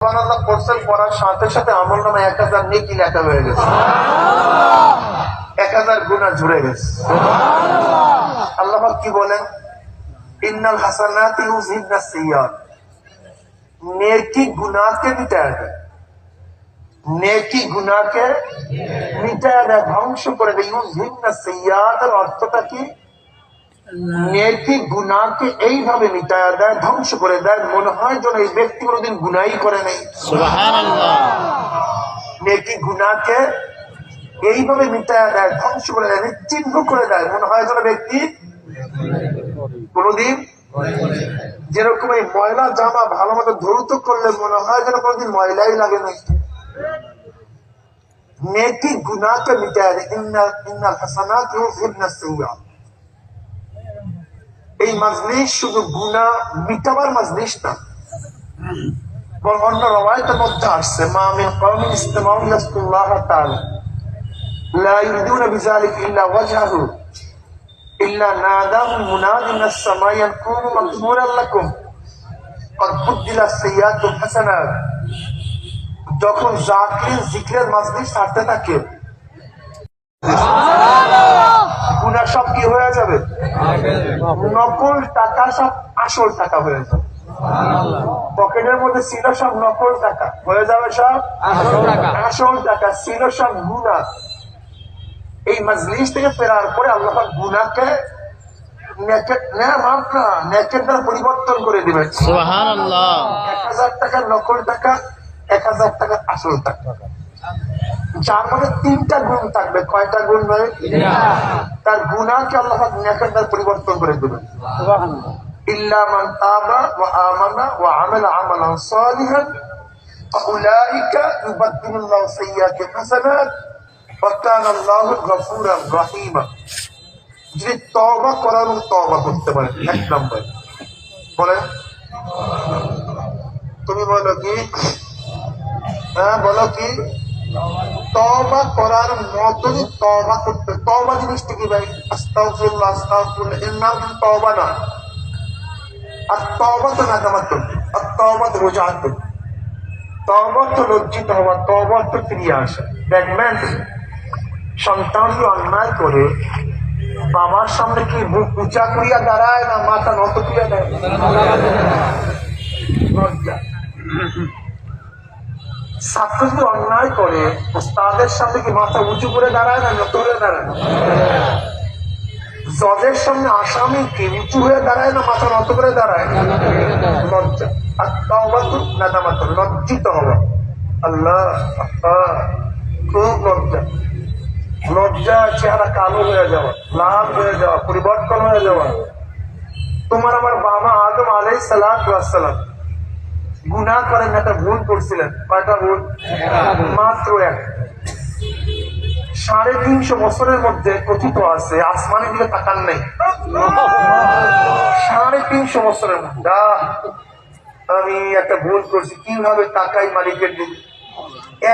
সুবহানাল্লাহ পড়ছেন, পড়ার সাথে সাথে আমলনামায় 1000 নেকি লেখা হয়ে গেছে, 1000 গুনাহ ঝরে গেছে। আল্লাহ পাক কি বলেন? ইন্নাল হাসানাতি ইউযহিবনাস সাইয়্যাত, নেকি গুনাহকে মিটায় দেয়, নেকি গুনাহকে মিটায় দেয়, ধ্বংস করে দেয়। ইউযহিবনাস সাইয়্যাত এর অর্থটা কি? নেকি গুনাহকে এইভাবে মিটায় দেয়, ধ্বংস করে দেয়, মনে হয় যেন এই ব্যক্তি কোনোদিন গুনাহই করে নাই। সুবহানাল্লাহ। নেকি গুনাহকে এইভাবে মিটায় দেয়, ধ্বংস করে দেয়, নিশ্চিহ্ন করে দেয়, মনে হয় যেন ব্যক্তি কোনোদিন, যেরকম এই ময়লা জামা ভালো মতো ধৌত করলে মনে হয় যেন কোনোদিন ময়লাই লাগে নাই। নেকি গুনাহকে মিটায় দেয়। ইন্নাল হাসানাত ইউযহিবনাস সাইয়্যাত। এই মাজলিস শুধু গুনাহ মিটাবার মাজলিস না, বরং অন্য রওয়ায়াতের মধ্যে আসছে, মা মিন কওমিন ইসতামাউ ইয়াসকুল্লাহ তাআলা লা ইউরিদুনা বিযালিকা ইল্লা ওয়াজহাহু ইল্লা নাদাহুম মুনাদিন মিনাস সামাই আন কুনু মাগফুরান লাকুম ক্বাদ বুদ্দিলাস সাইয়্যাতু হাসানাত। যখন যাকির জিকিরের মাজলিস ছাড়তে থাকে, গুনাহ সব কি হয়ে যাবে? নকল টাকা সব আসল টাকা হয়ে যাবে। পকেটের মধ্যে ছিল সব নকল টাকা হয়ে যাবে সব আসল টাকা, ছিল সব গুনাহ। এই মাজলিস থেকে ফেরার পরে আল্লাহ পাক গুনাহকে নেকের দ্বারা পরিবর্তন করে দিবেন। সুবহানাল্লাহ। 1000 টাকার নকল টাকা, 1000 টাকার আসল টাকা, যার মধ্যে 3টা গুণ থাকবে। কয়টা গুণ ভাই? তার গুনাহকে আল্লাহ পাক নেকের দ্বারা পরিবর্তন করে দিবেন। সুবহানাল্লাহ। ইল্লা মান তাবা ওয়া আমানা ওয়া আমালা আমালান সালিহান ফাউলাইকা ইউবাদদিলুল্লাহু সাইয়্যাতিহিম হাসানাত ওয়া কানা আল্লাহু গফুরান রহিমা। যদি তওবা করার তওবা করতে পারেন, 1 নম্বর বলেন, তুমি বলো কি? হ্যাঁ বলো কি? তওবা করার মতনই তওবা করতে। তওবা জিনিসটা কি ভাই? আস্তাগফিরুল্লাহ আস্তাগফিরুল্লাহ, এর নাম কিন্তু তওবা না। আর তওবা তো নাদামাত, আর তওবা তো রুজআত, তওবা তো লজ্জিত হওয়া, তওবা তো ফিরে আসা। দেখবেন সন্তান যদি অন্যায় করে, বাবার সামনে কি মুখ উঁচা করিয়া দাঁড়ায় না মাথা নত করিয়া দেয়? লজ্জা। ছাত্র যদি অন্যায় করে, ওস্তাদের সামনে কি মাথা উঁচু করে দাঁড়ায় না নত করে দাঁড়ায়? জজের সামনে আসামি কি উঁচু হয়ে দাঁড়ায় না মাথা নত করে দাঁড়ায়? লজ্জা। আর তওবা তো নাদামাত, লজ্জিত হওয়া। আল্লাহ, খুব লজ্জা। লজ্জা চেহারা কালো হয়ে যাওয়া, লাল হয়ে যাওয়া, পরিবর্তন হয়ে যাওয়া। তোমার আমার বাবা আদম আলাইহিস সালাম গুনাহ করেন, একটা ভুল করছিলেন। কয়টা ভুল? মাত্র 1। 350 বছরের মধ্যে কথিত আছে আসমানের দিকে তাকান নাই। 350 বছরের মধ্যে আমি একটা ভুল করছি, কিভাবে তাকাই মালিকের দিকে?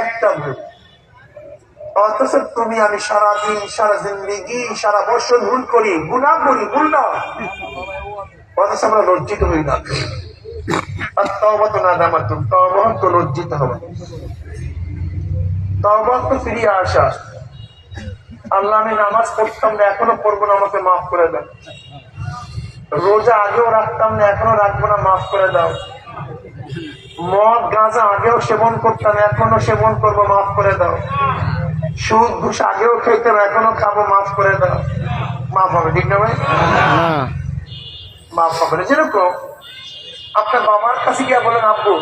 একটা ভুল। অথচ তুমি আমি সারাদিন, সারা জিন্দেগি, সারা বছর ভুল করি, গুনাহ করি, ভুল না, অথচ আমরা লজ্জিত হই না। আর তওবা তো নাদামাত, তওবা তো লজ্জিত হওয়া, তওবা তো ফিরিয়ে আসা। আল্লাহ, আমি নামাজ পড়তাম না, এখনো পড়বো না, আমাকে মাফ করে দাও। রোজা আগেও রাখতাম না, এখনো রাখবো না, মাফ করে দাও। মদ গাঁজা আগেও সেবন করতাম, এখনো সেবন করবো, মাফ করে দাও। সুদ ঘুষ আগেও খেতাম, এখনো খাবো, মাফ করে দাও। মাফ হবে, ঠিক না ভাই? মাফ হবে না। যেরকম আপনার বাবার কাছে গিয়ে বলেন, আব্বু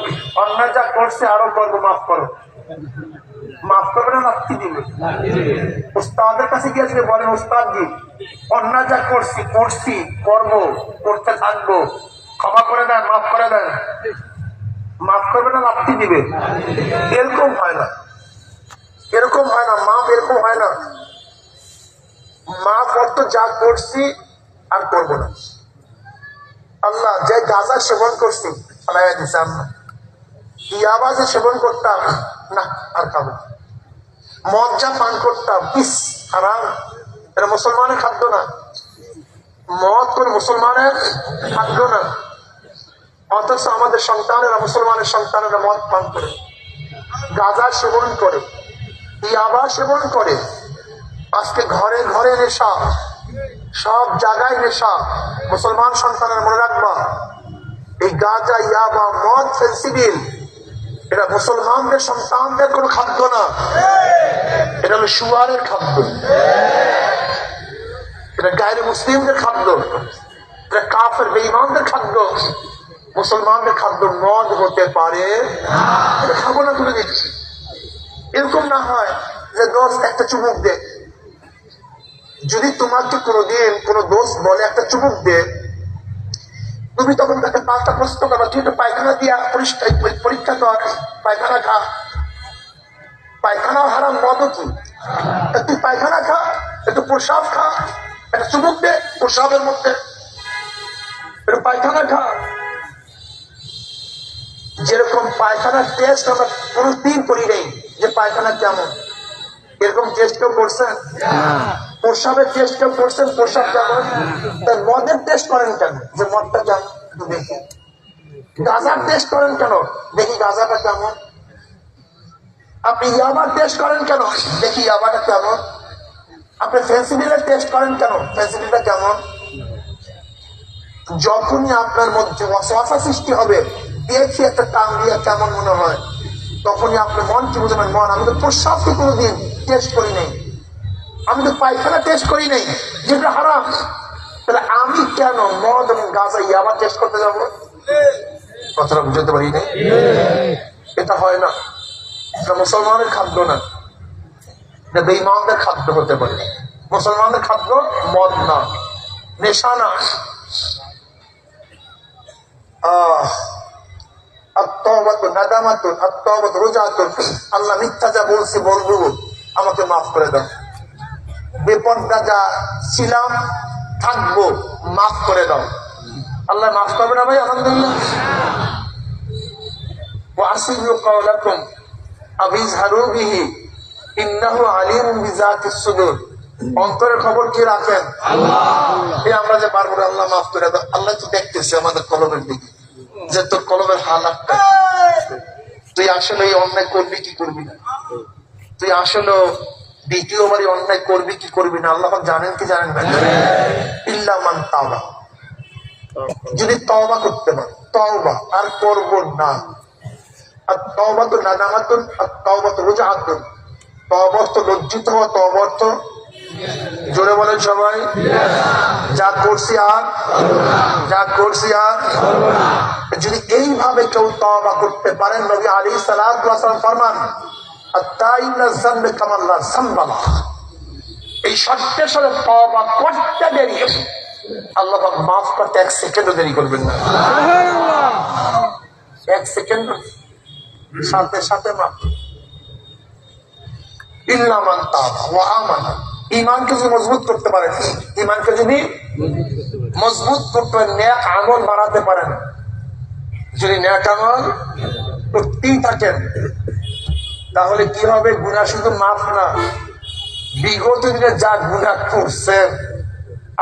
অন্যায় যা করছে আরো করবো, মাফ করো, মাফ করবে না লাথি দিবে? উস্তাদের কাছে গিয়ে যদি বলেন, উস্তাদ জি অন্যায় যা করছি করবো, করতে থাকবো, ক্ষমা করে দেন, মাফ করে দেন, মাফ করবে না লাথি দিবে? এরকম হয় না, এরকম হয় না, মাফ এরকম হয় না। মাফ অর্থ যা করছি আর করবো না। আল্লাহ, যে গাঁজা সেবন করছি ফালাইয়া দিতাম না, ইয়াবা যে সেবন করতাম না আর খাবো, মদ যা পান করতাম পিস হারাম, এটা মুসলমানের খাদ্য না। মদ কোন মুসলমানের খাদ্য না। অথচ আমাদের সন্তানেরা, মুসলমানের সন্তানেরা মদ পান করে, গাঁজা সেবন করে, ইয়াবা সেবন করে। আজকে ঘরে ঘরে নেশা, সব জায়গায় নেশা। মুসলমান সন্তানের মনে রাখবা, এই গাঁজা, ইয়াবা, মদ, ফেন্সিডিল, এটা মুসলমানদের সন্তানদের কোনো খাদ্য না, এটা হলো শুয়ারের খাদ্য, এটা গায়রে মুসলিমদের খাদ্য, এটা কাফের বেঈমানদের খাদ্য। মুসলমানদের খাদ্য মদ হতে পারে, এটা খাবো না, তুলে দিচ্ছি। এরকম না হয় যে দোস্ত একটা চুমুক দে, যদি তোমাকে কোনোদিন কোনো দোস্ত বলে একটা চুমুক দে, তুমি তখন তাকে 5টা প্রশ্ন করো, তুই একটু পায়খানা দিয়া পরীক্ষা কর, পায়খানা খা। পায়খানাও হারাম, মদও কি? তুই পায়খানা খা, একটু প্রসাব খা, একটা চুমুক দে প্রসাবের মধ্যে, একটু পায়খানা খা। যেরকম পায়খানার টেস্ট আমরা কোনোদিন করি নেই যে পায়খানা কেমন, এরকম টেস্ট কেউ করছেন? প্রসাবের টেস্ট কেউ করছেন? প্রসাব কেমন? তাই মদের টেস্ট করেন কেন, যে মদটা কেমন একটু দেখি। গাঁজার টেস্ট করেন কেন, দেখি গাঁজাটা কেমন। আপনি ইয়াবার টেস্ট করেন কেন, দেখি ইয়াবাটা কেমন। আপনি ফেন্সিডিলের টেস্ট করেন কেন, ফেন্সিডিলটা কেমন। যখনই আপনার মধ্যে ওয়াসওয়াসা সৃষ্টি হবে, দেখি একটা টান দিয়ে কেমন মনে হয়, তখনই আপনার মন কি বুঝবেন, মন আমি তো প্রসাবকে কোনোদিন টেস্ট করি নাই, আমি তো পায়খানা টেস্ট করি নাই, যেটা হারাম, তাহলে আমি কেন মদ এবং গাঁজা ইয়াবা টেস্ট করতে যাবো? কথাটা বুঝতে পারি নাই। এটা হয় না, এটা মুসলমানের খাদ্য না, এটা বেঈমানদের খাদ্য হতে পারে। মুসলমানদের খাদ্য মদ না, নেশা না। আল্লাহ মিথ্যা যা বলছি বলবো, আমাকে মাফ করে দাও। বেপরদা যা ছিলাম থাকবো, মাফ করে দাও। আল্লাহ মাফ করবে না ভাই? আলহামদুলিল্লাহ। ওয়াসিরু কাওলাকুম আবিজহারু বিহি ইন্নাহু আলিমুম বিযাতিস সুদূর। অন্তরের খবর কি রাখেন? আল্লাহ। এই আমরা যে পারবো না, আল্লাহ মাফ করে দাও। আল্লাহ তো দেখতেছে আমাদের কলমের দিকে, যে তোর কলমের হালাতটা, তুই আসলে এই অন্যায় করবি কি করবি না, তুই আসলে দ্বিতীয়বারই অন্যায় করবি কি করবি না, আল্লাহ জানেন কি জানেন না? ইল্লা মান তাওবা, যদি তওবা করতে পারে, তওবা আর করব না। আর তওবা তো নাদামাতুন, আর তওবা তো রুজআতুন। তওবা তো লজ্জিত হওয়া, তওবা তো জোরে বলেন সবাই, যা করছি আর, যা করছি আর। যদি এইভাবে কেউ তওবা করতে পারেন, নবী আলাইহিস সালাতু ওয়াস সালাম ফরমান, আত-তাইবুনা যামবে কামাল্লা যামবালা, এই শর্তের সাথে তওবা করতে দেরি, আল্লাহ পাক মাফ করতে 1 সেকেন্ডও দেরি করবেন না। সুবহানাল্লাহ, 1 সেকেন্ড সাথে সাথে মাফ। ইল্লা মান তাবা ওয়া আমানা, ঈমানকে যদি মজবুত করতে পারেন, ঈমানকে যদি মজবুত করতে নেক আমল বাড়াতে পারেন, যদি নেক আমল করতেই থাকেন, তাহলে কি হবে? গুনাহ শুধু মাফ না, বিগত দিনে যা গুনাহ করছেন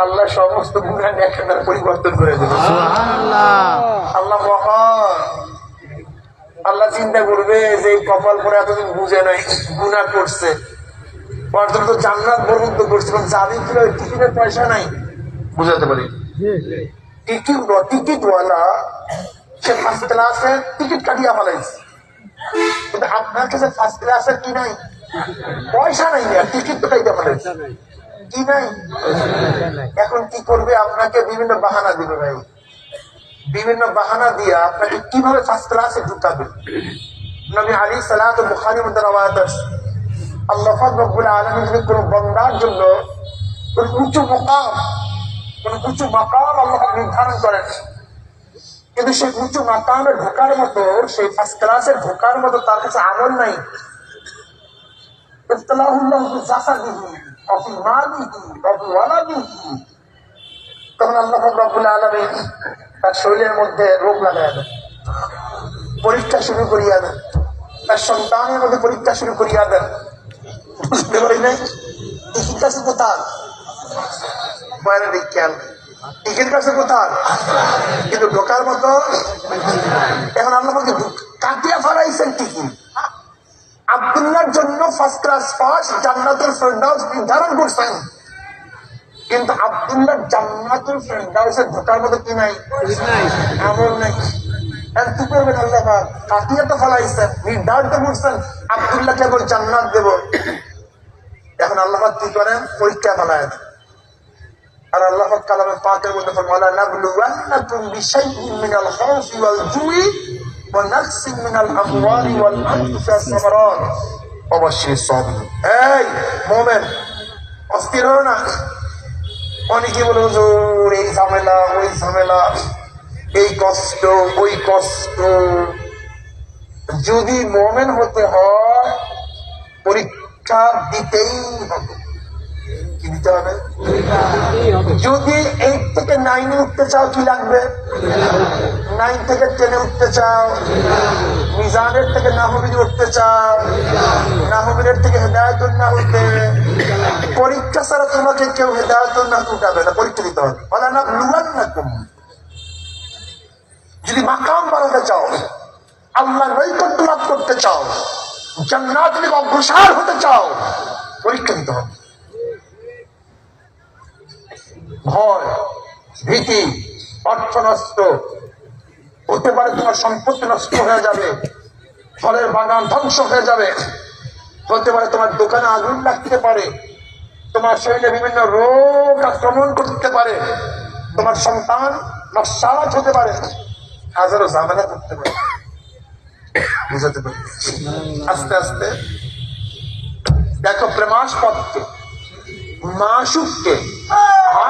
আল্লাহ সমস্ত গুনাহ নেকের দ্বারা পরিবর্তন করে দেবেন। সুবহানাল্লাহ। আল্লাহ মহান। আল্লাহ চিন্তা করবে যে এই কপাল করে এতদিন বুঝে নাই, গুনাহ করছে, অর্জন তো জান্নাত বরুদ্ধ করছে, যাবি কি টিকিটের পয়সা নাই, বুঝাতে পারি। টিকিটওয়ালা সে ফার্স্ট ক্লাসের টিকিট কাটিয়া ফেলাইছে, কিন্তু আপনার কাছে ফার্স্ট ক্লাসের কি নাই? পয়সা নাই, টিকিট তো কাটিয়া ফেলাইছে, কি নাই? এখন কি করবে? আপনাকে বিভিন্ন বাহানা দিবে ভাই, বিভিন্ন বাহানা দিয়া আপনাকে কিভাবে ফার্স্ট ক্লাসে ঢুকাবে। নবী আলাইহিস সালাতু বুখারীর মধ্যে রওয়ায়াত আছে, আল্লাহ পাক রব্বুল আলামিন যদি কোন বান্দার জন্য কোন উঁচু মাকাম আল্লাহ পাক নির্ধারণ করেন, কিন্তু সেই উঁচু মাকামে ঢোকার মতো, সেই ফার্স্ট ক্লাসে ঢোকার মতো তার কাছে আমল নাই, ইফতালাহুল্লাহু বিজাসাদিহি ওয়া ফি মালিহি ওয়া ফি ওয়ালাদিহি, তখন আল্লাহ পাক রব্বুল আলামিন তার শরীরের মধ্যে রোগ লাগায় দেন, পরীক্ষা শুরু করিয়া দেন, তার সন্তানের মধ্যে পরীক্ষা শুরু করিয়া দেন। বুঝতে পারি নাই টিকিট আছে কোথায়? বাইরে খেয়াল টিকিট কাছে কোথায়, কিন্তু ঢোকার মতো। এখন আল্লাহ আমাকে কাটিয়া ফেলাইছেন টিকিট। আব্দুল্লাহর জন্য ফার্স্ট ক্লাস পাস জান্নাতুল ফেরদাউস নির্ধারণ করছেন, কিন্তু আব্দুল্লাহ জান্নাতুল ফেরদাউসে ঢোকার মতো কি নাই, আমল নাই। কি করবেন আল্লাহ পাক? কাটিয়ে তো ফেলাইছেন, নির্ধারণ তো করছেন আব্দুল্লাহকে এখন জান্নাত দেব। এখন আল্লাহ পাক কি করেন? পরীক্ষা ফেলায়। আর আল্লাহ পাক কালামে পাকের মধ্যে ফরমালা নাবলুওয়ান্নাকুম বিশাইইন মিনাল খাউফি ওয়াল জুই ওয়া নাকসিন মিনাল আমওয়ালি ওয়াল আনফুসি ওয়াস সামারাত ওয়া বাশশিরিস সাবিরিন। এই মুমিন, অস্থির হও না। অনেকে বলে হুজুর এই ঝামেলা ওই ঝামেলা, এই কষ্ট ওই কষ্ট। যদি মুমিন হতে হয় পরীক্ষা দিতেই হবে। কি দিতে হবে? যদি 8 থেকে 9 উঠতে চাও কি লাগবে? 9 থেকে 10 উঠতে চাও, মিজানের থেকে নাহবির উঠতে চাও, নাহবিরের থেকে হেদায়েতুন নাহতে। পরীক্ষা ছাড়া তোমাকে কেউ হেদায়েতুন নাহ উঠাবে না, পরীক্ষা দিতে হবে। ওয়ালা নাবলুওয়ান্নাকুম। যদি মাকাম বাড়াতে চাও, আল্লাহ নৈকট্য লাভ করতে চাও, জান্নাত থেকে অগ্রসর হতে চাও, পরীক্ষা দিতে হবে। ভয়, ভীতি, অর্থ নষ্ট হতে পারে, তোমার সম্পত্তি নষ্ট হয়ে যাবে, ফলের বাগান ধ্বংস হয়ে যাবে, হতে পারে তোমার দোকানে আগুন লাগতে পারে, তোমার শরীরে বিভিন্ন রোগ আক্রমণ করতে পারে, তোমার সন্তান নস্যাৎ হতে পারে, হাজারো ঝামেলা করতে পারে। বুঝাতে পারি? আস্তে আস্তে দেখো, প্রেমাস্পদকে মাসুককে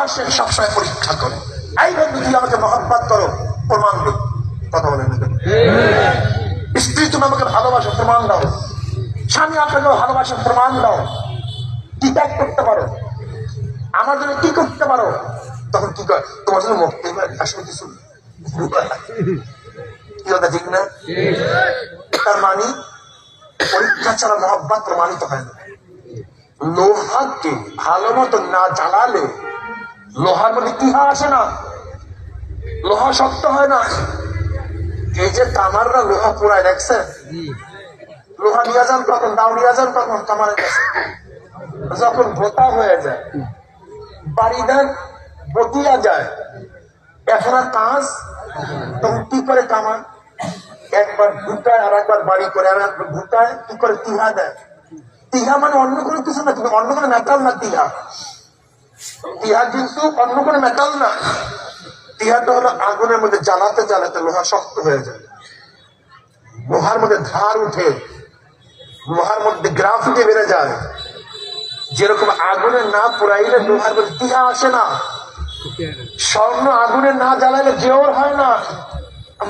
আশিক সবসময় পরীক্ষা করে। এই বন্ধু, তুই আমাকে মহব্বত করো, প্রমাণ দে। কথা বলেন না? স্ত্রী তুমি আমাকে ভালোবাসো, প্রমাণ দাও। স্বামী আপনাকে ভালোবাসো, প্রমাণ দাও। কি ত্যাগ করতে পারো, আমার জন্য কি করতে পারো? তখন কি কর, তোমার জন্য মুক্তি আসলে কিছু কি কথা ঠিক না? তার মানে পরীক্ষা ছাড়া মহব্বত প্রমাণিত হয় না। লোহাকে ভালো মতো না জ্বালালে লোহার মধ্যে কি আসে না, লোহা শক্ত হয় না। এই যে কামাররা লোহা পুরায় দেখছেন, লোহা নিয়ে যান কখন, দাও নিয়ে যান কখন কামারের কাছে, যখন ভোতা হয়ে যায়, বাড়িদার বতিয়া যায়, এখন আর কাজ, তখন কি করে কামান? একবার ভুটায় আর একবার বাড়ি করে, আর একবার ভুটায় কি করে তিহা দেয়। তিহা মানে অন্য কোনো কিছু না, কিন্তু অন্য কোনো মেটাল না। তিহা তিহা কিন্তু অন্য কোনো মেটাল না। তিহাটা হলো আগুনের মধ্যে জ্বালাতে জ্বালাতে লোহা শক্ত হয়ে যায়, লোহার মধ্যে ধার উঠে, লোহার মধ্যে গ্রাফ উঠে বেড়ে যায়। যেরকম আগুনে না পুরাইলে লোহার মধ্যে তিহা আসে না, স্বর্ণ আগুনে না জ্বালাইলে জেওর হয় না,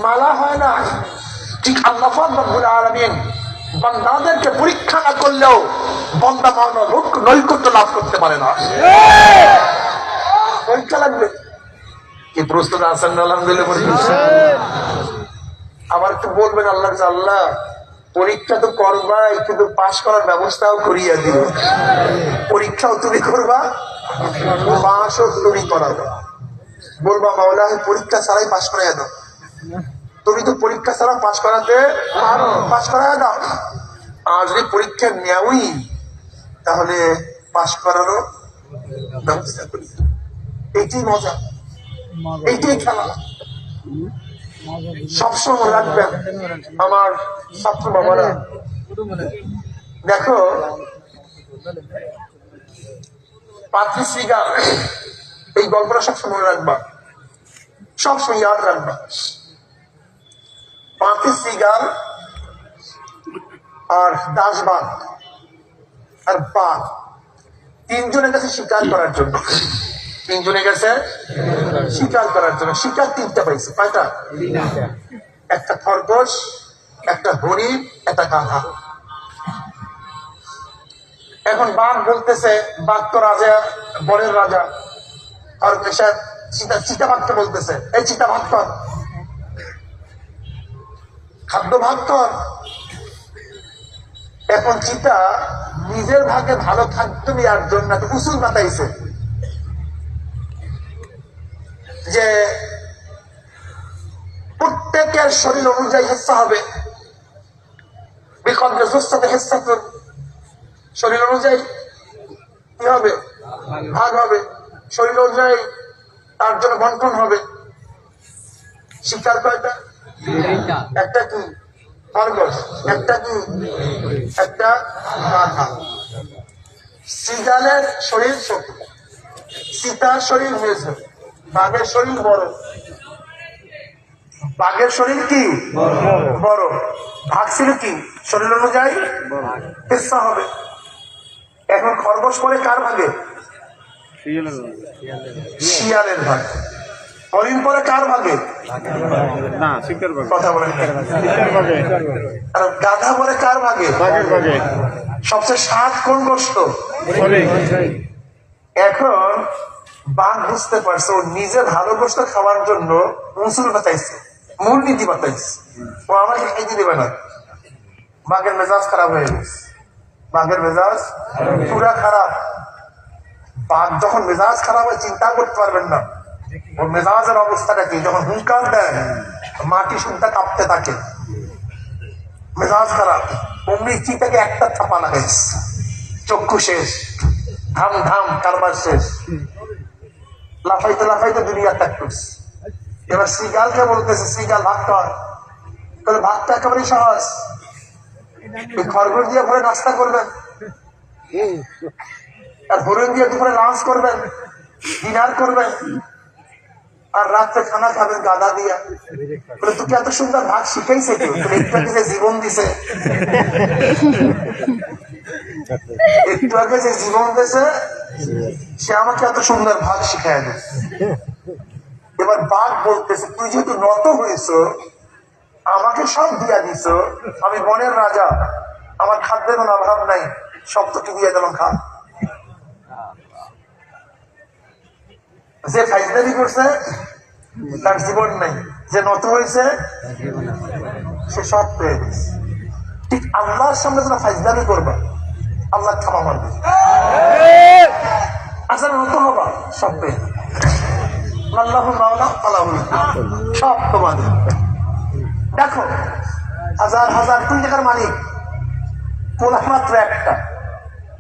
মালা হয় না। ঠিক আল্লাহ রাব্বুল আলামিন বান্দাদেরকে পরীক্ষা না করলেও বান্দা মাওনা নৈকট্য লাভ করতে পারে না। পরীক্ষা লাগবে। কি প্রস্তুত আছেন? আলহামদুলিল্লাহ। আবার একটু বলবেন আল্লাহ, আল্লাহ পরীক্ষা তো করবাই, কিন্তু পাশ করার ব্যবস্থাও করিয়া দিও। পরীক্ষাও তুমি করবা, পাশও তুমি করাবা। বলবা মাওলা পরীক্ষা ছাড়াই পাশ করাইয়া দাও। তুমি তো পরীক্ষা ছাড়া পাশ করাতে পারো, পাশ করাইয়া দাও। আর যদি পরীক্ষা নেওই, তাহলে পাশ করারও ব্যবস্থা করি। এইটাই মজা, এইটাই খেলা। সবসময় রাখবেন আমার ছাত্র বাবারা। দেখো, পাত্রী শ্রীগা, এই গল্পটা সবসময় মনে রাখবা, সবসময় ইয়াদ রাখবা। পাতি সিগাল আর দাসবাগ আর বাঘ তিনজনের কাছে শিকার করার জন্য, তিনজনের কাছে শিকার করার জন্য শিকার তিনটা পাইছে। কয়টা? একটা খরগোশ, একটা হরিণ, একটা গাধা। এখন বাঘ বলতেছে, বাঘ তো রাজা, বনের রাজা। খরগোশের চিতা বাঘকে বলতেছে, এই চিতা ভাগ কর, খাদ্য ভাগ কর। এখন চিতা নিজের ভাগে ভালো খাদ্য নেওয়ার জন্য একটা উসুল বাতাইছে। যে প্রত্যেকের শরীর অনুযায়ী হিস্সা হবে, বিকদ্রে সুস্থতে হিস্সা, শরীর অনুযায়ী কি হবে? ভাগ হবে। শরীর অনুযায়ী তার জন্য বন্টন হবে। শিকার কয়টা? একটা কি খরগোশ, একটা কি একটা গাধা। সিগালের শরীর ছোট, সীতার শরীর মেঝ, বাঘের শরীর বড়। বাঘের শরীর কি বড়, ভাগ ছিল কি শরীর অনুযায়ী হিস্সা হবে। এখন খরগোশ পরে কার ভাগে? শিয়ালের ভাগে। হরিণ পরে কার ভাগে? কথা বলেন। আর গাধা পরে কার ভাগে? সবচেয়ে স্বাদ কোন গোস্ত? এখন বাঘ বুঝতে পারছে ও নিজে ভালো গোস্ত খাওয়ার জন্য মুসুল বাতাইছে, মূলনীতি বাতাইছে, ও আমাকে খেতে দেবে না। বাঘের মেজাজ খারাপ হয়ে গেছে, বাঘের মেজাজ পুরা খারাপ। বাঘ যখন মেজাজ খারাপ হয় চিন্তা করতে পারবেন না ওর মেজাজের অবস্থাটা কি। যখন হুঙ্কার দেয় মাটি শুনতে কাঁপতে থাকে, মেজাজ খারাপ। অমনি চিতাকে একটা চাপা লাগাইছে, চক্ষু শেষ, ধাম ধাম কারবার শেষ, লাফাইতে লাফাইতে দুনিয়া ত্যাগ করছে। এবার সিগালকে বলতেছে, সিগাল ভাগ কর। তাহলে ভাগটা একেবারেই সহজ, খরগোশ দিয়ে ভরে নাস্তা করবেন, আর হরিণ দিয়ে দুপুরে লাঞ্চ করবেন, ডিনার করবেন, আর রাত্রে খানা খাবেন গাদা দিয়া। তোকে এত সুন্দর ভাগ শিখাইছে কেউ? একটু আগে যে জীবন দিছে, একটু আগে যে জীবন দিছে সে আমাকে এত সুন্দর ভাগ শিখাই দিচ্ছে। এবার বাঘ বলতেছে, তুই যেহেতু নত হয়েছ, আমাকে সব দিয়া দিছ, আমি বনের রাজা, আমার খাদ্যের কোনো অভাব নাই, সব তোকে দিয়ে দিলাম, খা। যে ফাইজদারি করছে তার জীবন নাই, যে নত হয়েছে সে সব পেয়ে গেছে। ঠিক আল্লাহর সামনে যারা ফাইজদারি করবা আল্লাহ ক্ষমা মারবে, আচ্ছা নত হবা সব পেয়ে, আল্লাহ মাওলা আলাহুল সব তোমাদের। দেখো হাজার হাজার কোটি টাকার মালিক, পোলা মাত্র একটা,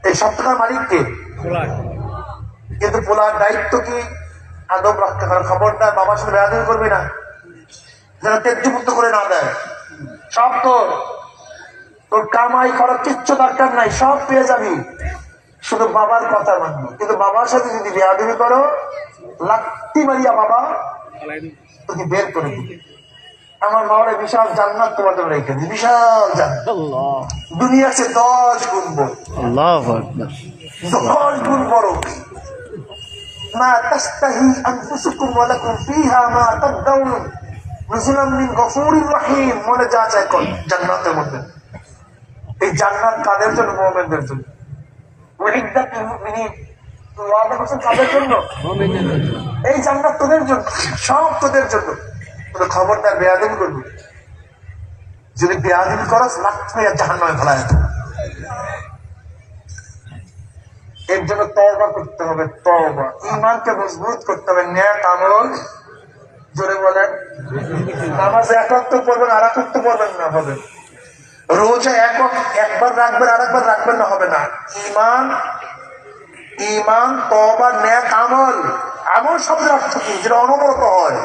এই সব টাকার মালিক কে? কিন্তু পোলার দায়িত্ব কি? আদব রাখতে পারে, খবরদার বাবার সাথে বেয়াদবি করবি না, যারা তেজ্যমুক্ত করে না দেয়। সব তোর কামাই খরচ কিচ্ছু দরকার নাই, সব পেয়ে যাবি, শুধু বাবার কথা মানবি। কিন্তু বাবার সাথে যদি বেয়াদবি করো, লাত্তি মারিয়া বাবা তোকে বের করে দিবি। আমার মাওলা বিশাল জান্নাত তোমাদের রেখে দিই, বিশাল জান্নাত, দুনিয়া সে 10 গুণ বড়, 10 গুণ বড়। মা তাস্তাহি আনফুসুকুম ওয়া লাকুম ফিহা মা তাদউন নুজুলাম মিন গফুরির রহিম। মনে যা চায় কর জান্নাতের মধ্যে। এই জান্নাত কাদের জন্য? মুমিনদের জন্য। ওয়াইদাত লিল মুমিনিন, ওয়াদা করছেন কাদের জন্য? মুমিনদের জন্য। এই জান্নাত তোদের জন্য, সব তোদের জন্য। তোর খবরদার বেয়াদবি করবি, যদি বেয়াদবি করস লাখ জাহান্নামে ফেলায়। এর জন্য তওবা করতে হবে, তওবা, ঈমানকে মজবুত করতে হবে, নেক আমল। জোরে বলেন। নামাজে একাত্তর পড়বেন, আর একাত্তর পড়বেন না, হবে। রোজা একবার রাখবেন, আর একবার রাখবেন না, হবে না। ঈমান, তওবা, নেক আমল। আমল শব্দের অর্থ কি? যেটা অনবরত হয়,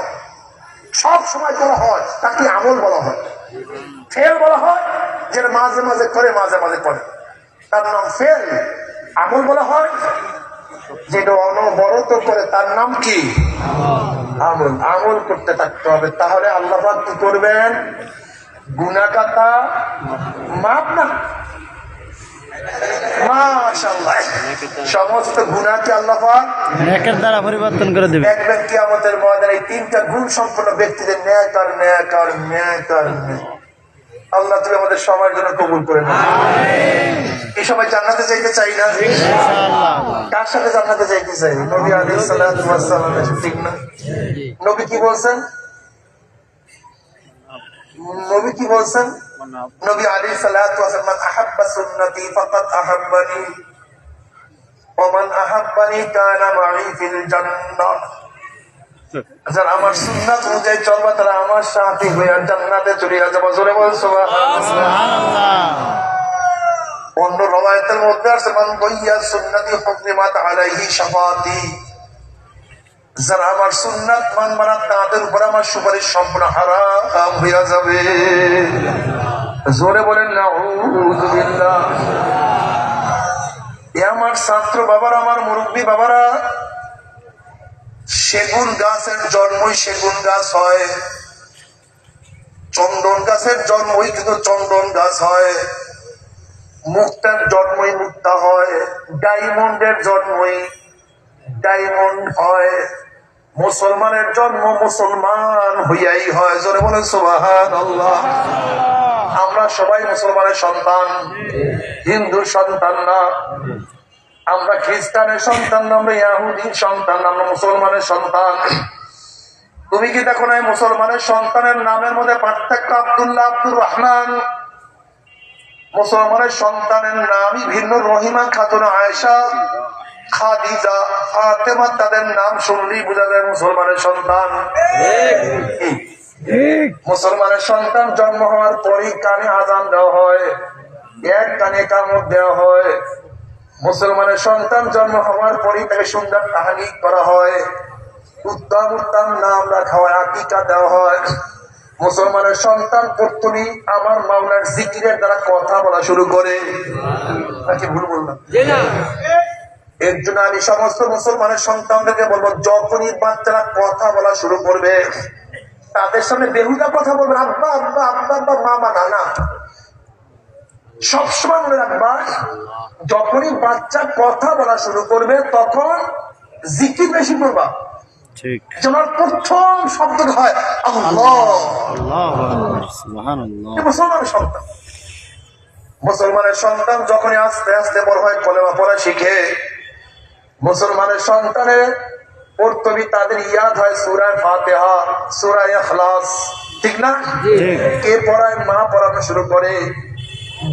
সব সময় করা হয়, তাকে আমল বলা হয়। ফেল বলা হয় যেটা মাঝে মাঝে করে, মাঝে মাঝে করে, তার নাম ফেল। আমল বলা হয় যেটা অনবরত করে, তার নাম কি? আমল। আমল করতে থাকতে হবে, তাহলে আল্লাহ পাক কি করবেন? গুনাহ কাটা মাপ না, মাশাআল্লাহ, সমস্ত গুনাহকে আল্লাহ পাক নেকের দ্বারা পরিবর্তন করে দেবে। দেখবেন কিয়ামতের ময়দানে এই 3টা গুণ সম্পন্ন ব্যক্তিদের ন্যায় তার ন্যায় তার ন্যায় তার ন্যায়। আল্লাহ তুমি আমাদের সবার জন্য কবুল করে নাও। এই সবাই জান্নাতে যাইতে চাই না? ইনশাআল্লাহ। কার সাথে জান্নাতে যাইতে চাই? নবী আলাইহিস সালাতু ওয়াস সালাম, ঠিক না? নবী কি বলছেন? নবী কি বলছেন? নবী আলাইহিস সালাতু ওয়াস সালাম, মান আহাব্বা সুন্নতি ফাকাদ আহাব্বানি ওয়া মান আহাব্বানি কানা মাই ফিল জান্নাহ। যারা আমার সুন্নাত অনুযায়ী চলবা তারা আমার সাথী হইয়া জান্নাতে চলে যাবো। জোরে বল সুবহানাল্লাহ। সুবহানাল্লাহ। অন্য রওয়ায়াতের মধ্যে আছে মান গাইয়া সুন্নতি হুকমাত আলাইহি শাফাতি, যারা আমার সুন্নাত মানবে না তাদের উপর আমার সুপারিশ সম্পূর্ণ হারাম হইয়া যাবে। জোরে বলেন নাউযু বিল্লাহ। এ আমার ছাত্র বাবারা, আমার মুরব্বী বাবারা, সেগুন গাছের জন্মই সেগুন গাছ হয়, চন্দন গাছের জন্মই কিন্তু চন্দন গাছ হয়, মুক্তার জন্মই মুক্তা হয়, ডায়মন্ডের জন্মই ডায়মন্ড হয়, মুসলমানের জন্ম মুসলমান হইয়াই হয়। জোরে বলেন সুবহানাল্লাহ। আমরা সবাই মুসলমানের সন্তান, হিন্দুর সন্তান না, আমরা খ্রিস্টানের সন্তান না, আমরা ইহুদির সন্তান, আমরা মুসলমানের সন্তান। তুমি কি দেখো না এই মুসলমানের সন্তানের নামের মধ্যে পার্থক্য? আব্দুল্লাহ, আব্দুর রহমান। মুসলমানের সন্তানের নামই ভিন্ন। রহিমা, খাতুন, আয়েশা, খাদিজা, ফাতেমা, তাদের নাম শুনলেই বোঝা যায় মুসলমানের সন্তান। মুসলমানের সন্তান জন্ম হওয়ার পরই কানে আজান দেওয়া হয়, এক কানে কামড় দেওয়া হয়। মুসলমানের সন্তান জন্ম হওয়ার পরই তাকে সুন্দর তাহলিক করা হয়, উত্তম উত্তম নাম রাখা হয়, আকিকা দেওয়া হয়। মুসলমানের সন্তান প্রথমেই আমার মাওলার জিকিরের দ্বারা কথা বলা শুরু করে। নাকি ভুল বললাম? এর জন্য আমি সমস্ত মুসলমানের সন্তানদেরকে বলবো, যখনই বাচ্চারা কথা বলা শুরু করবে তাদের সামনে বেহুদা কথা বলবে, আব্বা আব্বা আব্বা আব্বা, মামা নানা। সবসময় মনে রাখবা, যখনই বাচ্চা কথা বলা শুরু করবে তখন জিকির বেশি করবা। ঠিক। যেমন প্রথম শব্দ হয় আল্লাহ। আল্লাহু আকবার। সুবহানাল্লাহ। মুসলমানের সন্তান, মুসলমানের সন্তান যখনই আস্তে আস্তে বড় হয়, কলেমা পড়া শিখে, মুসলমানের সন্তানের প্রথমে তাদের ইয়াদ হয় সূরা ফাতিহা, সূরা ইখলাস। ঠিক না? কে পড়ায়? মা পড়ানো শুরু করে,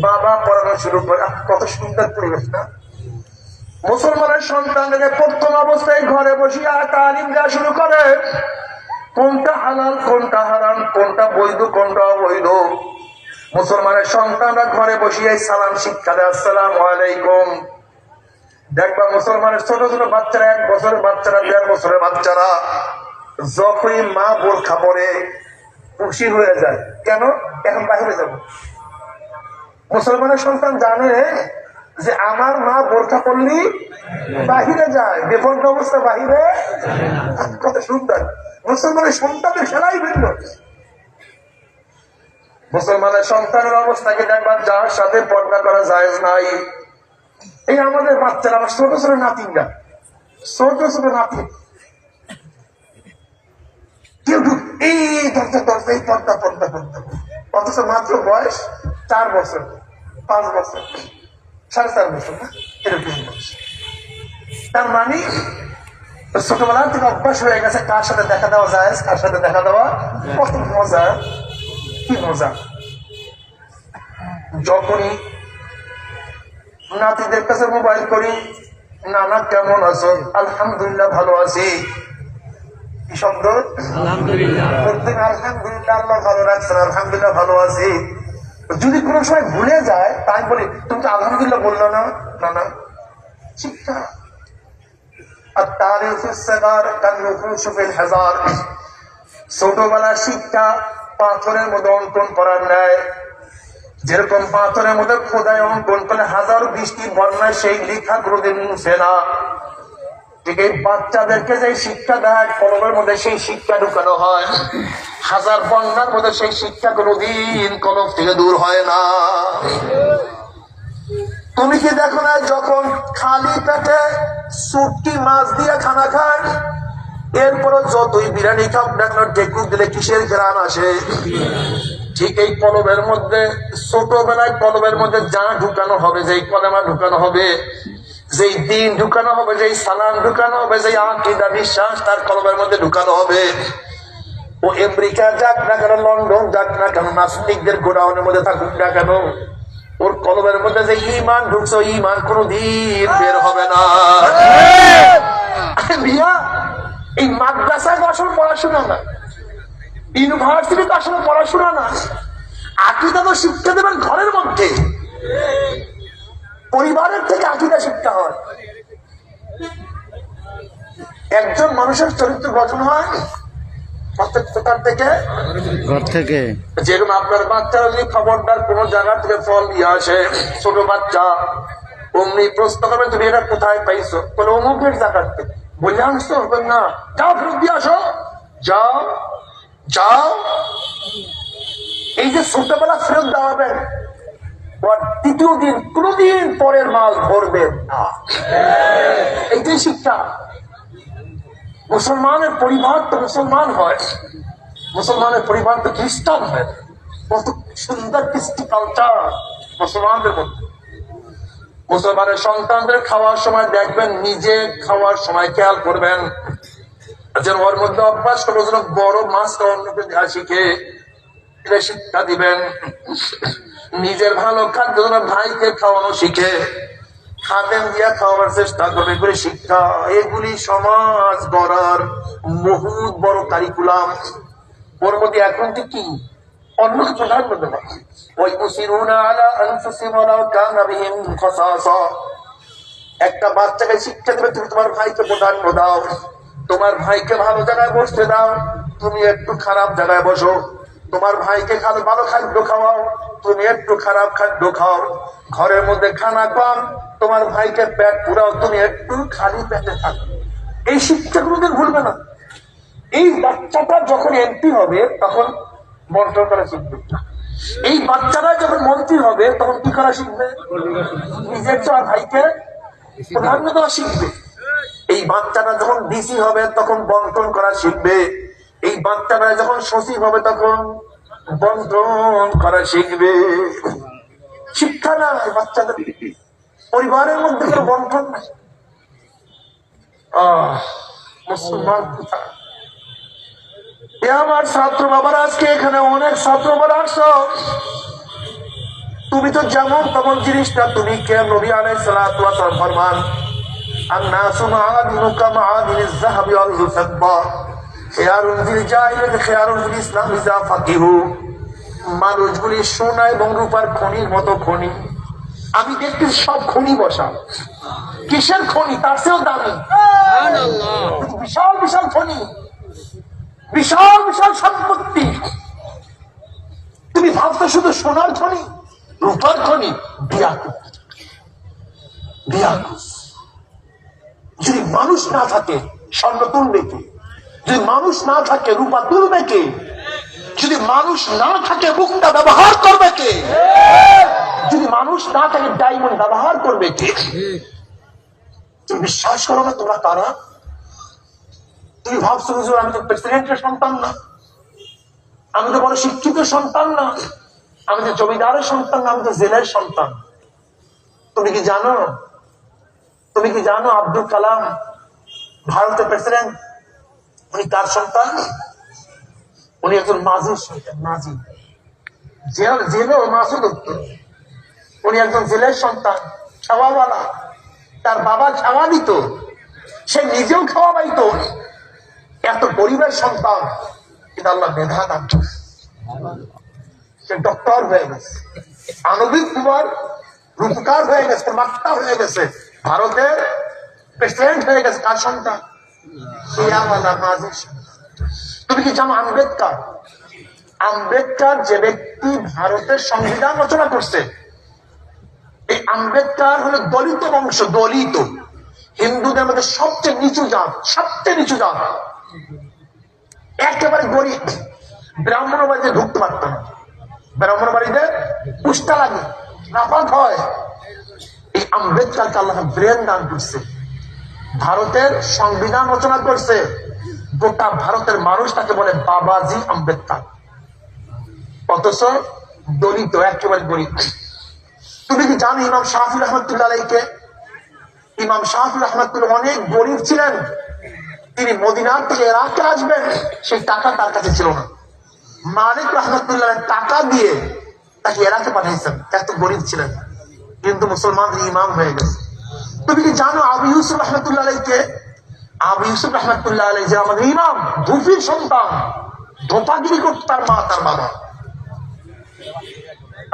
বাবা পড়ানো শুরু করে। কত সুন্দর পরিবেশ না? মুসলমানের সন্তানকে প্রথম অবস্থায় ঘরে বসিয়া তালিম দেওয়া শুরু করে, কোনটা হালাল কোনটা হারাম, কোনটা বৈধ কোনটা অবৈধ। মুসলমানের সন্তানরা ঘরে বসিয়ে সালাম শিক্ষা দেয়, আসসালামু আলাইকুম। দেখবা মুসলমানের ছোট ছোট বাচ্চারা, 1 বছরের বাচ্চারা, 1.5 বছরের বাচ্চারা যখনই মা বোরখা পরে খুশি হয়ে যায়। কেন? এখন বাহিরে যাব। মুসলমানের সন্তান জানে যে আমার মা বোরখা পরলি বাহিরে যায়, বিপদ অবস্থা বাহিরে। কত সুন্দর! মুসলমানের সন্তানের খেলাই ভিন্ন। মুসলমানের সন্তানের অবস্থাকে দেখবার, যার সাথে পর্দা করা জায়েজ নাই। এই আমাদের বাচ্চারা, আমার ছোট ছোট নাতিনরা, ছোট ছোট নাতি, কেউ এই দরজা দরজা, এই পর্দা পর্দা পর্দা, অথচ মাত্র বয়স 4 বছর, 5 বছর, 4.5 বছর, না এরকম বয়স। তার মানে ছোটবেলা থেকে অভ্যাস হয়ে গেছে কার সাথে দেখা দেওয়া যায়, কার সাথে দেখা দেওয়া। কত মজা! কি মজা! যখনই নাতিদের কাছে মোবাইল করি, নানা কেমন আছো? আলহামদুলিল্লাহ ভালো আছি। কি শব্দ? আলহামদুলিল্লাহ। আলহামদুলিল্লাহ, আল্লাহ ভালো রাখছেন, আলহামদুলিল্লাহ ভালো আছি। যদি কোনো সময় ভুলে যায় তাই বলি, তুমি তো আলহামদুলিল্লাহ বললো না। না না, শিক্ষা। আর ছোটবেলার শিক্ষা পাথরের মধ্যে অঙ্কন করার ন্যায়। যেরকম পাথরের মধ্যে খোদায় অঙ্কন করলে 1000 বৃষ্টির বন্যায় সেই লেখা কোনোদিন মুছে না, ঠিক এই বাচ্চাদেরকে যে শিক্ষা দেয় কলমের মধ্যে সেই শিক্ষা ঢুকানো হয়, 1000 বন্যার মধ্যে সেই শিক্ষা কোনোদিন কলম থেকে দূর হয় না। তুমি কি দেখো না, যখন খালি পেটে শুটকি মাছ দিয়ে খানা খায়, এরপরও যতই বিরিয়ানি খাও না কেন, টেকুর দিলে কিসের ঘ্রাণ আসে? ঠিক এই কলমের মধ্যে, ছোটবেলায় কলমের মধ্যে যা ঢুকানো হবে, যেই কলেমা ঢুকানো হবে, যেই দিন ঢুকানো হবে, যেই সালাম ঢুকানো হবে, যেই আকীদা বিশ্বাস তার কলমের মধ্যে ঢুকানো হবে, ও আমেরিকা যাক না কেন, লন্ডন যাক না কেন, নাস্তিকদের গোডাউনের মধ্যে থাকুক না কেন, ওর কলমের মধ্যে যে ঈমান ঢুকছে, ঈমান কোনদিন বের হবে না। এই মাদ্রাসায় তো আসলে পড়াশোনা না, ইউনিভার্সিটি তো আসলে পড়াশোনা না, আকীদা তো শিক্ষা দেবেন ঘরের মধ্যে, পরিবারের থেকে আকীদা শিক্ষা হয়। একজন মানুষের চরিত্র গঠন হয় কোথার থেকে? ঘর থেকে। যেরকম আপনার বাচ্চারা যদি খবরদার কোন জায়গা থেকে ফল নিয়ে আসে, ছোট বাচ্চা অমনি প্রশ্ন করবে তুমি এটা কোথায় পাইছো, বলে অমুকের জায়গার থেকে। বলে আনছো? না, যাও ফেরত দিয়ে আসো, যাও যাও। এই যে ছোটবেলা ফেরত দেওয়াবেন, তৃতীয় দিন কোনদিন পরের মাল ধরবেন না, এইটাই শিক্ষা। মুসলমানের পরিবার তো মুসলমান হয়, মুসলমানের পরিবার তো খ্রিস্টান হয়। কত সুন্দর কৃষ্টি কালচার মুসলমানদের মধ্যে। মুসলমানের সন্তানদের খাওয়ার সময় দেখবেন, নিজে খাওয়ার সময় খেয়াল করবেন যেন ওর মধ্যে অভ্যাস করবো যেন বড় মাছ অন্যকে দেওয়া শিখে, এটা শিক্ষা দিবেন। নিজের ভালো খাদ্য যেন ভাইকে খাওয়ানো শিখে, খাদেম দিয়া খাওয়ার চেষ্টা করবে করে শিক্ষা। এগুলি সমাজ গড়ার বহুত বড় কারিকুলাম। ওর মধ্যে এখন কি অন্য কিছু থাকবে না। ওই মুসিরুনা আলা আনফুসিহিম ওয়ালাউ কানা বিহিম খাসাসা। একটা বাচ্চাকে শিক্ষা দেবে, তুমি তোমার ভাইকে প্রাধান্য দাও, তোমার ভাইকে ভালো জায়গায় বসতে দাও, তুমি একটু খারাপ জায়গায় বসো। তোমার ভাইকে ভালো খাদ্য খাওয়াও, তুমি একটু খারাপ খাদ্য খাও। ঘরের মধ্যে খানা কম, তোমার ভাইকে পেট পুরাও, তুমি একটু খালি পেটে থাকো। এই শিক্ষা কোনোদিন ভুলবে না। এই বাচ্চাটা যখন এমপি হবে তখন বন্টন করা শিখবে। এই বাচ্চারা যখন মন্ত্রী হবে তখন কি করা শিখবে? নিজের চার ভাইকে প্রাধান্য দেওয়া শিখবে। এই বাচ্চারা যখন ডিসি হবে তখন বন্টন করা শিখবে। এই বাচ্চারা যখন সচিব হবে তখন বন্টন করা শিখবে। শিক্ষা না বাচ্চাদের, পরিবারের মধ্যে কোনো বন্টন নাই। মুসলমান কোথায়? আমার ছাত্র বাবারা, আজকে এখানে অনেক ছাত্র বাবারা আসছো, তুমি তো যেমন তেমন জিনিস না। তুমি কে? নবী আলাইহিস সালাতু ওয়াস সালাম ফরমান, আন-নাসু মাআদিনুকা মাআদিনিজ যাহাবি ওয়াল ফিদ্দা, খিয়ারুন ফিল জাহিলিয়াতি খিয়ারুন ফিল ইসলাম ইযা ফাকিহু। মানুষগুলি সোনা এবং রূপার খনির মতো খনি। আমি দেখতে সব খনি বসা, কিসের খনি? তার চেয়েও দামি বিশাল বিশাল খনি, বিশাল বিশাল সম্পত্তি। তুমি ভাবছো শুধু সোনার খনি, রূপার খনি? যদি মানুষ না থাকে স্বর্ণ তুলবে কে? যদি মানুষ না থাকে রূপা তুলবে কে? যদি মানুষ না থাকে মুক্তা ব্যবহার করবে কে? যদি মানুষ না থাকে ডায়মন্ড ব্যবহার করবে কে? তুমি বিশ্বাস করো না তোমরা কারা? তুমি ভাবছো হুজুর আমি তো প্রেসিডেন্টের সন্তান না, আমি তো বড় শিক্ষিত সন্তান না, আমি তো জমিদারের সন্তান না, আমি তো জেলের সন্তান। তুমি কি জানো, তুমি কি জানো আব্দুল কালাম ভারতের প্রেসিডেন্ট, উনি কার সন্তান? উনি একজন মাঝির সন্তান। মাঝি জেলেও মাছও ধরত। উনি একজন জেলের সন্তান, খাওয়াওয়ালা। তার বাবা খাওয়া দিত, সে নিজেও খাওয়া পাইত। এত গরিবের সন্তান, কিন্তু আল্লাহ মেধা দান করেছে, সে ডক্টর হয়ে গেছে, আণবিক কুমার রূপকার হয়ে গেছে, মাত্রা হয়ে গেছে, ভারতের প্রেসিডেন্ট হয়ে গেছে। কার সন্তান? শিয়াওয়ালা মাঝির সন্তান। তুমি কি জানো আম্বেদকর? আম্বেদকর যে ব্যক্তি ভারতের সংবিধান রচনা করছে, এই আম্বেদকর হলো দলিত বংশ। দলিত হিন্দুদের মধ্যে সবচেয়ে নিচু জাত, সবচেয়ে নিচু জাত, একেবারে গরিব। ব্রাহ্মণ বাড়িতে ঢুকতে পারত না, ব্রাহ্মণ বাড়িতে পুষ্টা লাগে, নাপাক হয়। এই আম্বেদকরকে আল্লাহ ব্রেন দান করছে, ভারতের সংবিধান রচনা করছে। গোটা ভারতের মানুষ তাকে বলে বাবাজি আম্বেদকর, অথচ দলিত, একেবারে গরিব। তুমি কি জানো ইমাম শাফি রহমতুল্লাহ আলাইহিকে? ইমাম শাফি রহমতুল্লাহ অনেক গরিব ছিলেন। তিনি মদিনার থেকে ইরাকে আসবেন, সেই টাকা তার কাছে ছিল না। মালিক রহমতুল্লাহ টাকা দিয়ে তাকে ইরাকে পাঠিয়েছেন, এত গরিব ছিলেন, কিন্তু মুসলমানদের ইমাম হয়ে গেছে। তুমি কি জানো আবু ইউসুফ রহমতুল্লাহ আলাইহিকে? আবু ইউসুফ রহমতুল্লাহ আলাইহি যে আমাদের ইমাম, ধুফির সন্তান, ধোপাগিরি করত তার মা তার বাবা।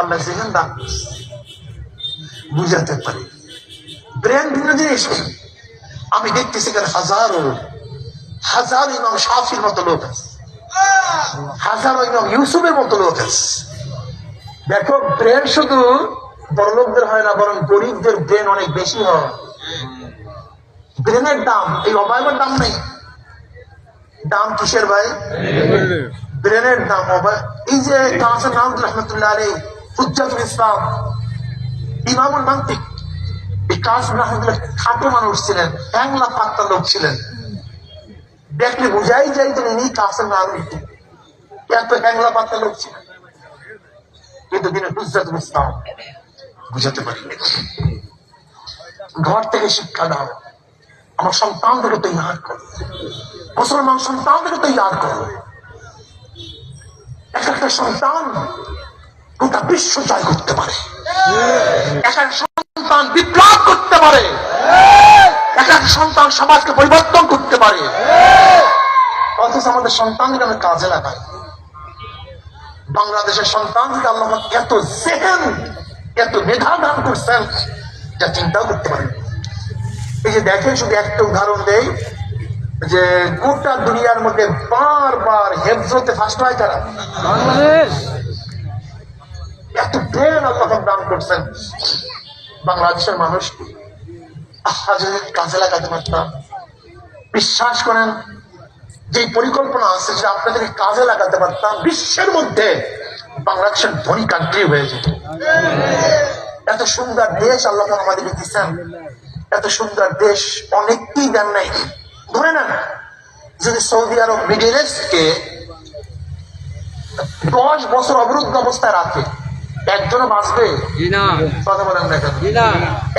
আল্লাহ জেহেন দান বুঝাতে পারি, ব্রেন ভিন্ন জিনিস। আমি দেখতেছি এখানে হাজারো হাজারো ইমাম শাফির মতো লোক আছে, হাজারো ইমাম ইউসুফের মতো লোক আছে। দেখো, ব্রেন শুধু বড় লোকদের হয় না, বরং গরিবদের ব্রেন অনেক বেশি হয়। ব্রেনের দাম, এই অবায়বের দাম নেই। দাম কিসের ভাই? ব্রেনের দাম। এই যে কাসেম নামুদ্দিন রহমতুল্লাহ আলাইহি, হুজ্জাতুল ইসলাম, ইমামুল মান্তিক, এই কাসেম রহমতুল্লাহ খাটো মানুষ ছিলেন, হ্যাংলা পাত্তা লোক ছিলেন। দেখলে বুঝাই যায় যে ইনি কাসেম নামুদ্দিন, এত হ্যাংলা পাত্তা লোক ছিলেন। কিন্তু তিনি হুজ্জাতুল ইসলাম বুঝাতে পারি। ঘর থেকে শিক্ষা দাও, আমার সন্তানদেরকে তৈয়ার করো, মুসলমান সন্তানদেরকে তৈয়ার করো। এক একটা সন্তান গোটা বিশ্ব জয় করতে পারে, এক এক সন্তান বিপ্লব করতে পারে, এক এক সন্তান সমাজকে পরিবর্তন করতে পারে। অথচ আমাদের সন্তানকে আমরা কাজে লাগাই। বাংলাদেশের সন্তানকে আল্লাহ এত জেহেন, এত মেধা দান করছেন যা চিন্তাও করতে পারেন। এই যে দেখেন, শুধু একটা উদাহরণ দেই, যে গোটা দুনিয়ার মধ্যে বারবার হেফজতে ফার্স্ট হয় তারা বাংলাদেশ। এত ব্রেন আল্লাহ দান করছেন বাংলাদেশের মানুষ। যদি কাজে লাগাতে পারতাম, বিশ্বাস করেন যে পরিকল্পনা আছে যে আপনাদের কাজে লাগাতে পারতাম, বিশ্বের মধ্যে বাংলাদেশের ধনী কান্ট্রি হয়ে যেত। এত সুন্দর দেশ আল্লাহ আমাদেরকে দিচ্ছেন, এত সুন্দর দেশ অনেককেই দেন নাই। ধরে নেন, যদি সৌদি আরব মিডল ইস্টকে 10 বছর অবরুদ্ধ অবস্থায় রাখে, একজনও বাঁচবে? কথা বলেন না কেন?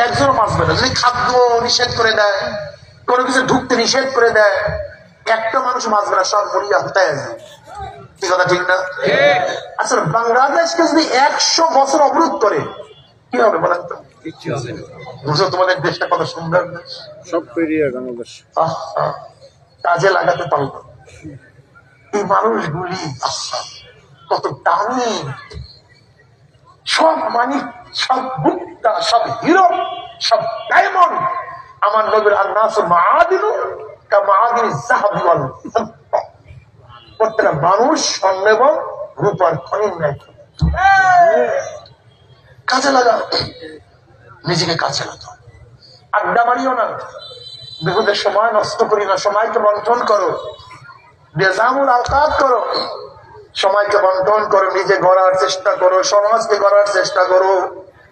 একজনও বাঁচবে না। যদি খাদ্য নিষেধ করে দেয়, কোনো কিছু ঢুকতে নিষেধ করে দেয়, একটা মানুষ বাঁচবে না, সব মরিয়া হতায় যায়। কি কথা ঠিক না? আসলে বাংলাদেশকে যদি 100 বছর অবরোধ করে কি হবে বলেন তো? বুঝো তোমাদের দেশটা কত সুন্দর দেশ, সব পেরিয়ে বাংলাদেশ। কাজে লাগাতে পারবো। এই মানুষগুলি কত দামি, সব মানিক, সব মুক্তা, সব হিরো, সব ডায়মন্ড। আমার নবীর আন্নাস মাআদিনু কামাআদিন যাহাবি ওয়াল ফিদ্দা। প্রত্যেকটা মানুষ স্বর্ণ এবং রূপার খনির ন্যায়। কাজে লাগাও, নিজেকে কাজে লাগাও। আড্ডা মারিও না, বিপদের সময় নষ্ট করি না, সময়কে বন্টন করো, বেজামুল আওকাত করো, সময়কে বন্টন করো, নিজে গড়ার চেষ্টা করো, সমাজকে গড়ার চেষ্টা করো।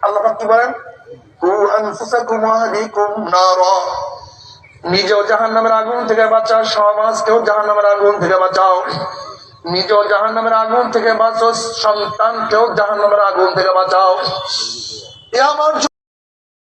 আল্লাহ কি বলেন? কু আনফুসাকুম ওয়া আহলিকুম নারা, নিজেও জাহান্নামের আগুন থেকে বাঁচাও, সমাজকেও জাহান্নামের আগুন থেকে বাঁচাও। নিজেও জাহান্নামের আগুন থেকে বাঁচো, সন্তানকেও জাহান্নামের আগুন থেকে বাঁচাও। এ আমার